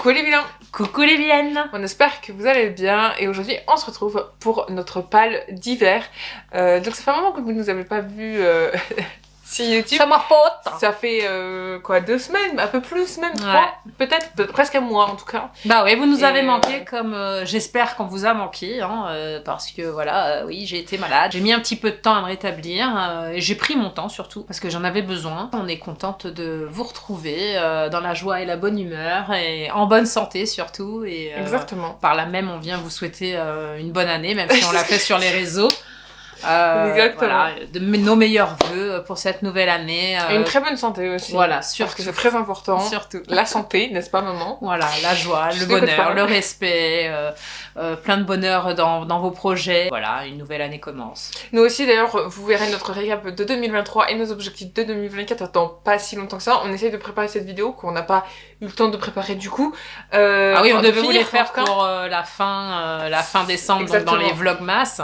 Coucou les vilains. Coucou les vilaines. On espère que vous allez bien et aujourd'hui on se retrouve pour notre pal d'hiver. Donc ça fait un moment que vous ne nous avez pas vu sur YouTube. C'est ma faute. Ça fait 2 semaines, un peu plus même, 3, peut-être presque un mois en tout cas. Bah oui, vous nous avez manqué comme j'espère qu'on vous a manqué, parce que voilà, oui, j'ai été malade. J'ai mis un petit peu de temps à me rétablir et j'ai pris mon temps surtout parce que j'en avais besoin. On est contente de vous retrouver dans la joie et la bonne humeur et en bonne santé surtout. Et exactement. Par là même, on vient vous souhaiter une bonne année, même si on l'a fait sur les réseaux. Exactement. Voilà, nos meilleurs vœux pour cette nouvelle année. Et une très bonne santé aussi. Voilà, parce que c'est très important. Surtout. La santé, n'est-ce pas maman? Voilà, la joie, le bonheur, le respect, plein de bonheur dans vos projets. Voilà, une nouvelle année commence. Nous aussi d'ailleurs, vous verrez notre récap de 2023 et nos objectifs de 2024 dans pas si longtemps que ça. On essaye de préparer cette vidéo qu'on n'a pas eu le temps de préparer du coup. Ah oui, on devait vous les faire pour pour la fin décembre, donc dans les vlogmas.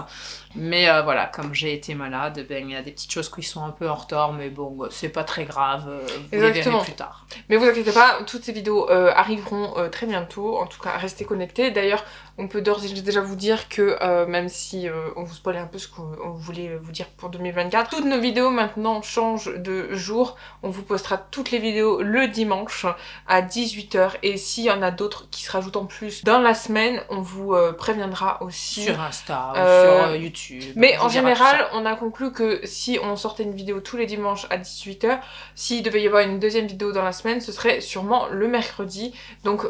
Mais voilà, comme j'ai été malade, il y a des petites choses qui sont un peu en retard, mais bon, c'est pas très grave, vous les verrez plus tard. Mais vous inquiétez pas, toutes ces vidéos arriveront très bientôt, en tout cas restez connectés. D'ailleurs, on peut d'ores et déjà vous dire que même si on vous spoilait un peu ce qu'on voulait vous dire pour 2024, toutes nos vidéos maintenant changent de jour. On vous postera toutes les vidéos le dimanche à 18h et s'il y en a d'autres qui se rajoutent en plus dans la semaine, on vous préviendra aussi. Sur Insta ou sur YouTube. Mais en général, on a conclu que si on sortait une vidéo tous les dimanches à 18h, s'il devait y avoir une deuxième vidéo dans la semaine, ce serait sûrement le mercredi. Donc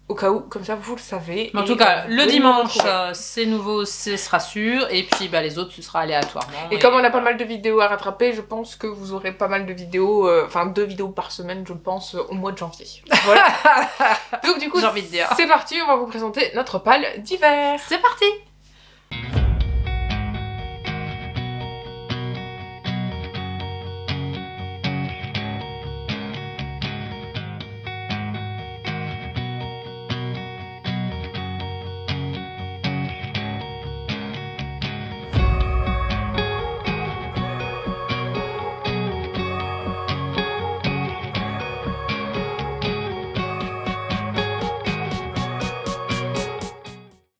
au cas où, comme ça vous le savez. En tout cas, le dimanche, c'est nouveau, ce sera sûr. Et puis les autres, ce sera aléatoirement. Et comme on a pas mal de vidéos à rattraper, je pense que vous aurez pas mal de vidéos, 2 vidéos par semaine, je pense, au mois de janvier. Voilà. Donc du coup, j'ai envie de dire. C'est parti, on va vous présenter notre pal d'hiver. C'est parti.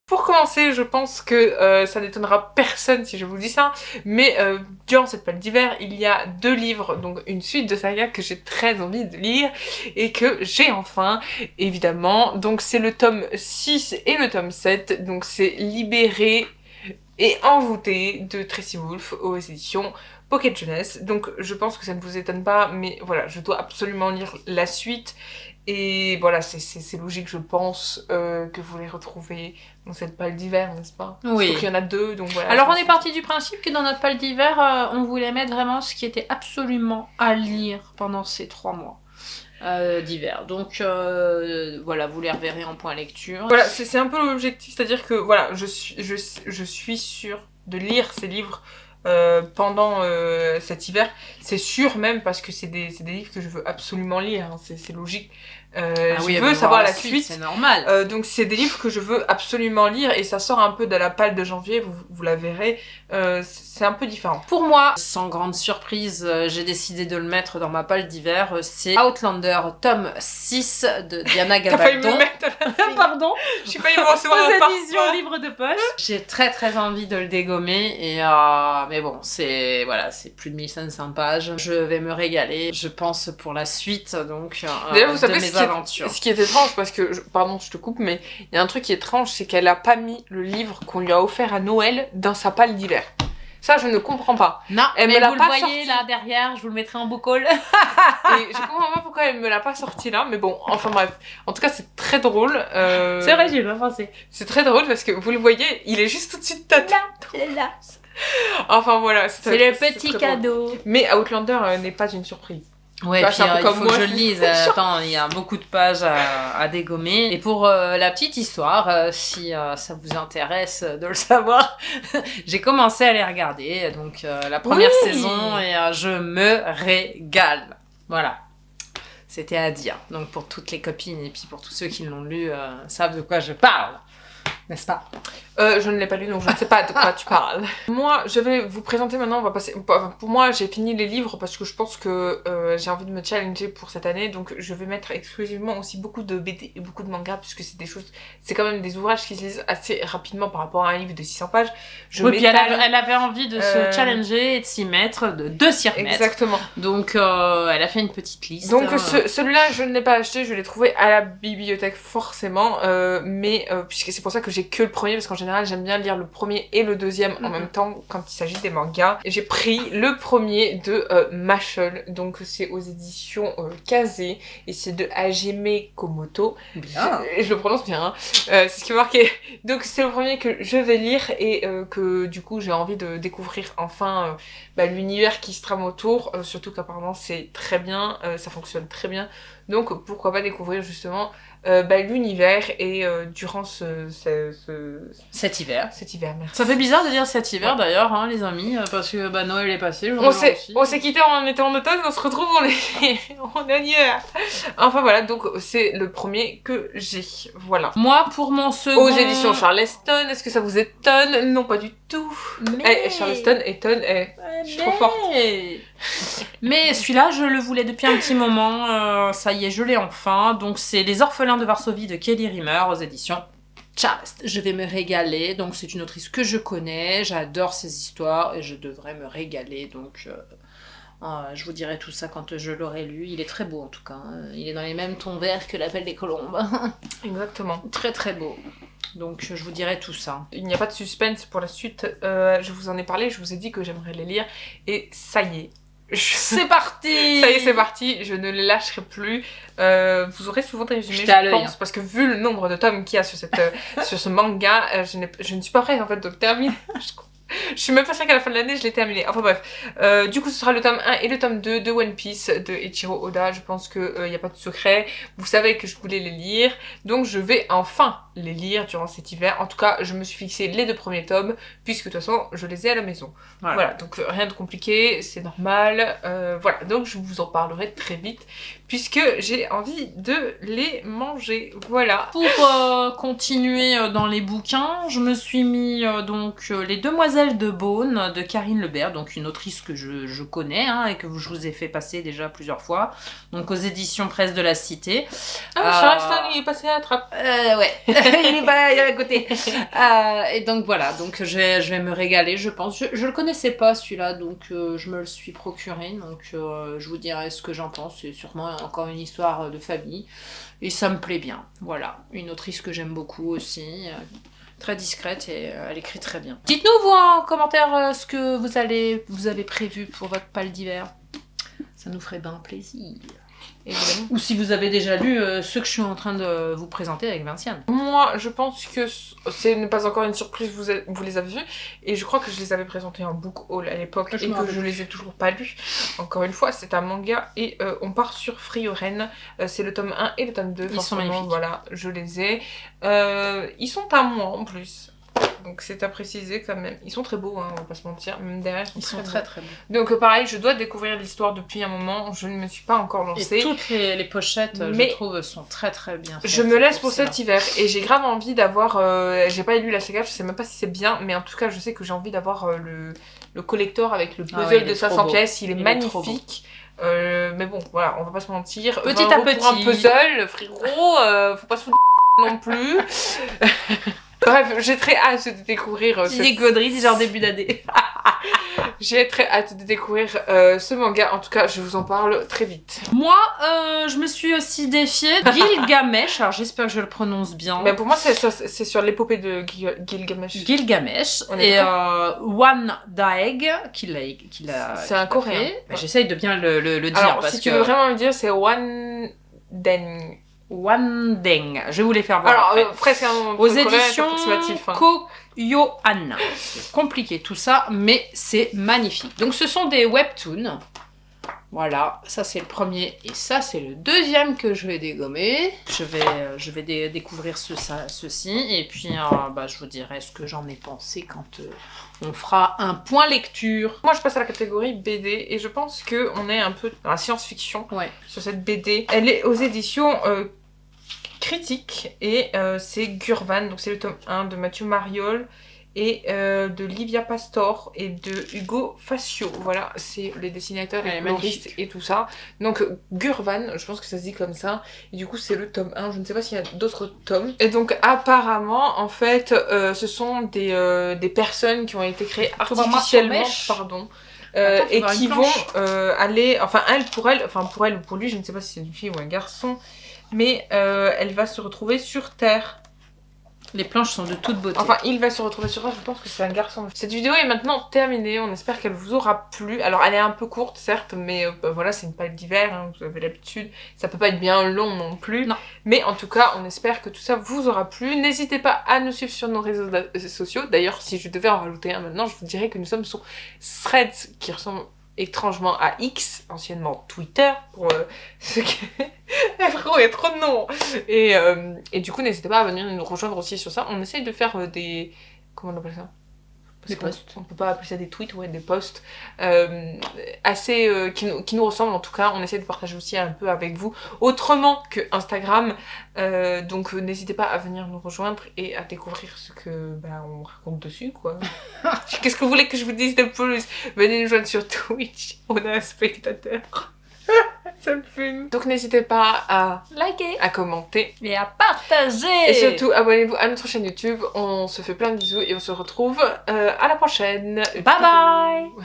Pour commencer, je pense que ça n'étonnera personne si je vous dis ça, mais durant cette période d'hiver, il y a 2 livres, donc une suite de sagas que j'ai très envie de lire et que j'ai enfin, évidemment. Donc c'est le tome 6 et le tome 7, donc c'est Libéré et Envoûté de Tracy Wolff aux éditions Pocket Jeunesse. Donc je pense que ça ne vous étonne pas, mais voilà, je dois absolument lire la suite. Et voilà, c'est logique, je pense, que vous les retrouvez dans cette palle d'hiver, n'est-ce pas? Oui. Surtout qu'il y en a 2, donc voilà. Alors on est parti du principe que dans notre palle d'hiver, on voulait mettre vraiment ce qui était absolument à lire pendant ces 3 mois d'hiver. Donc voilà, vous les reverrez en point lecture. Voilà, c'est un peu l'objectif, c'est-à-dire que voilà, je suis sûre de lire ces livres pendant cet hiver, c'est sûr même parce que c'est des livres que je veux absolument lire, hein, c'est logique. Je veux savoir la suite, c'est normal. Donc c'est des livres que je veux absolument lire et ça sort un peu de la palle de janvier, vous la verrez, c'est un peu différent. Pour moi, sans grande surprise, j'ai décidé de le mettre dans ma palle d'hiver, c'est Outlander tome 6 de Diana Gabaldon. T'as failli me mettre à la fille. Pardon. Je suis pas y recevoir un parfum. Édition livre de poche. J'ai très envie de le dégommer et mais bon, c'est plus de 1500 pages. Je vais me régaler, je pense, pour la suite donc d'ailleurs, vous savez aventures. Ce qui est étrange, parce que, pardon, je te coupe, mais il y a un truc qui est étrange, c'est qu'elle a pas mis le livre qu'on lui a offert à Noël dans sa palle d'hiver. Ça, je ne comprends pas. Non, elle mais me l'a vous pas le voyez sorti. là derrière, je vous le mettrai en beau call. Et je comprends pas pourquoi elle me l'a pas sorti là, mais bon, enfin bref. En tout cas, c'est très drôle. C'est vrai, j'y ai pas pensé. C'est très drôle parce que vous le voyez, il est juste au-dessus de ta tête. Là. Enfin voilà. C'est le petit cadeau. Drôle. Mais Outlander n'est pas une surprise. Ouais, puis il faut que je le lise. Attends, il y a beaucoup de pages à dégommer. Et pour la petite histoire, si ça vous intéresse de le savoir, j'ai commencé à les regarder. Donc la première saison et je me régale. Voilà. C'était à dire. Donc pour toutes les copines et puis pour tous ceux qui l'ont lu, savent de quoi je parle. n'est-ce pas? Je ne l'ai pas lu, donc je ne sais pas de quoi tu parles. Moi, je vais vous présenter maintenant, on va passer... Pour moi, j'ai fini les livres parce que je pense que j'ai envie de me challenger pour cette année, donc je vais mettre exclusivement aussi beaucoup de BD et beaucoup de mangas, puisque c'est des choses... C'est quand même des ouvrages qui se lisent assez rapidement par rapport à un livre de 600 pages. Oui, puis elle avait envie de se challenger et de s'y mettre, de s'y remettre. Exactement. Donc, elle a fait une petite liste. Donc, celui-là, je ne l'ai pas acheté, je l'ai trouvé à la bibliothèque, forcément, mais puisque c'est pour ça que j'ai que le premier, parce qu'en général, j'aime bien lire le premier et le deuxième en même temps quand il s'agit des mangas. J'ai pris le premier de Mashle, donc c'est aux éditions Kazé, et c'est de Hajime Komoto. Bien. Je le prononce bien, hein. C'est ce qui est marqué. Donc c'est le premier que je vais lire et que du coup j'ai envie de découvrir enfin l'univers qui se trame autour, surtout qu'apparemment c'est très bien, ça fonctionne très bien. Donc pourquoi pas découvrir justement l'univers et durant cet hiver. Cet hiver, merci. Ça fait bizarre de dire cet hiver d'ailleurs, hein, les amis, parce que Noël est passé. On s'est quitté en été en automne, on se retrouve on est en hiver. Enfin voilà, donc c'est le premier que j'ai. Voilà. Moi pour mon second. Aux éditions Charleston, est-ce que ça vous étonne? Non, pas du tout. Mais... Charleston étonne, je suis trop forte. Mais celui-là, je le voulais depuis un petit moment. Ça y est, je l'ai enfin. Donc, c'est Les Orphelins de Varsovie de Kelly Rimmer aux éditions Charleston. Je vais me régaler. Donc, c'est une autrice que je connais. J'adore ses histoires et je devrais me régaler. Donc, je vous dirai tout ça quand je l'aurai lu. Il est très beau en tout cas. Il est dans les mêmes tons verts que L'Appel des Colombes. Exactement. Très très beau. Donc je vous dirai tout ça. Il n'y a pas de suspense pour la suite. Je vous en ai parlé, je vous ai dit que j'aimerais les lire. Et ça y est. C'est parti. Ça y est, c'est parti. Je ne les lâcherai plus. Vous aurez souvent des résumés, je pense. Parce que vu le nombre de tomes qu'il y a sur, sur ce manga, je ne suis pas prête en fait de le terminer. Je suis même pas sûre qu'à la fin de l'année je l'ai terminé. Enfin bref. Du coup ce sera le tome 1 et le tome 2 de One Piece de Eiichiro Oda. Je pense qu'il n'y a pas de secret. Vous savez que je voulais les lire. Donc je vais enfin les lire durant cet hiver. En tout cas je me suis fixé les 2 premiers tomes. Puisque de toute façon je les ai à la maison. Voilà, donc rien de compliqué. C'est normal. Voilà, donc je vous en parlerai très vite. Puisque j'ai envie de les manger. Voilà. Pour continuer dans les bouquins, je me suis mis donc Les Demoiselles de Beaune de Karine Lebert, donc une autrice que je connais et que je vous ai fait passer déjà plusieurs fois, donc aux éditions Presse de la Cité. Charleston, il est passé à la trappe. Ouais, il est pas à côté. Et donc voilà, donc je vais me régaler, je pense. Je le connaissais pas celui-là, donc je me le suis procuré, donc je vous dirai ce que j'en pense. C'est sûrement encore une histoire de famille, et ça me plaît bien. Voilà, une autrice que j'aime beaucoup aussi. Très discrète et elle écrit très bien. Dites-nous vous en commentaire ce que vous avez prévu pour votre pal d'hiver. Ça nous ferait bien plaisir. Évidemment. Ou si vous avez déjà lu ceux que je suis en train de vous présenter avec Vinciane. Moi, je pense que ce n'est pas encore une surprise, vous les avez vus. Et je crois que je les avais présentés en book haul à l'époque et que je les ai toujours pas lus. Encore une fois, c'est un manga et on part sur Frioren. C'est le tome 1 et le tome 2. Ils sont magnifiques. Voilà, je les ai. Ils sont à moi en plus. Donc c'est à préciser quand même. Ils sont très beaux, on va pas se mentir. Même derrière, ils sont très très beaux. Donc pareil, je dois découvrir l'histoire depuis un moment. Je ne me suis pas encore lancée. Et toutes les pochettes, je trouve, sont très très bien faites. Je me laisse pour cet hiver. Et j'ai grave envie d'avoir... j'ai pas lu la saga, je sais même pas si c'est bien. Mais en tout cas, je sais que j'ai envie d'avoir le collector avec le puzzle de 500 pièces. Il est magnifique. Mais bon, voilà, on va pas se mentir. Petit à petit. Pour un puzzle, frérot, faut pas se foutre non plus. Bref, j'ai très hâte de découvrir... des conneries, c'est genre début d'année. J'ai très hâte de découvrir ce manga. En tout cas, je vous en parle très vite. Moi, je me suis aussi défiée Gilgamesh. Alors, j'espère que je le prononce bien. Mais pour moi, c'est sur l'épopée de Gilgamesh. Gilgamesh. Et One Daeg, qu'il a c'est un coréen. J'essaye de bien le dire. Alors, parce si tu veux vraiment me dire, c'est One Deng. Wandeng. Je vais vous les faire voir. Alors, presque un aux éditions hein. Koyohan. C'est compliqué tout ça, mais c'est magnifique. Donc, ce sont des webtoons. Voilà, ça c'est le premier et ça c'est le deuxième que je vais dégommer. Je vais découvrir ceci et puis je vous dirai ce que j'en ai pensé quand on fera un point lecture. Moi je passe à la catégorie BD et je pense qu'on est un peu dans la science-fiction sur cette BD. Elle est aux éditions critique et c'est Gurvan, donc c'est le tome 1 de Mathieu Mariol et de Livia Pastor et de Hugo Facio. Voilà, c'est les dessinateurs et les coloristes et tout ça. Donc Gurvan, je pense que ça se dit comme ça. Et du coup, c'est le tome 1. Je ne sais pas s'il y a d'autres tomes. Et donc apparemment, en fait, ce sont des personnes qui ont été créées artificiellement, pardon. Attends, et qui vont aller, enfin pour elle ou pour lui, je ne sais pas si c'est une fille ou un garçon, mais elle va se retrouver sur Terre. Les planches sont de toute beauté. Enfin, il va se retrouver sur Terre, je pense que c'est un garçon. Cette vidéo est maintenant terminée, on espère qu'elle vous aura plu. Alors elle est un peu courte certes, mais voilà, c'est une palette d'hiver, hein, vous avez l'habitude. Ça peut pas être bien long non plus. Non. Mais en tout cas, on espère que tout ça vous aura plu. N'hésitez pas à nous suivre sur nos réseaux sociaux. D'ailleurs, si je devais en rajouter un maintenant, je vous dirais que nous sommes sur Threads, qui ressemble étrangement à X, anciennement Twitter, pour ceux qui... Frérot, il y a trop de noms. Et du coup, n'hésitez pas à venir nous rejoindre aussi sur ça. On essaye de faire des... Comment on appelle ça? Des posts. On peut pas appeler ça des tweets, ouais, des posts assez qui nous ressemblent en tout cas. On essaie de partager aussi un peu avec vous autrement que Instagram. Donc n'hésitez pas à venir nous rejoindre et à découvrir ce que on raconte dessus, quoi. Qu'est-ce que vous voulez que je vous dise de plus? Venez nous joindre sur Twitch. On a un spectateur. Ça me fume. Donc n'hésitez pas à liker, à commenter et à partager. Et surtout abonnez-vous à notre chaîne YouTube. On se fait plein de bisous et on se retrouve à la prochaine. Bye bye.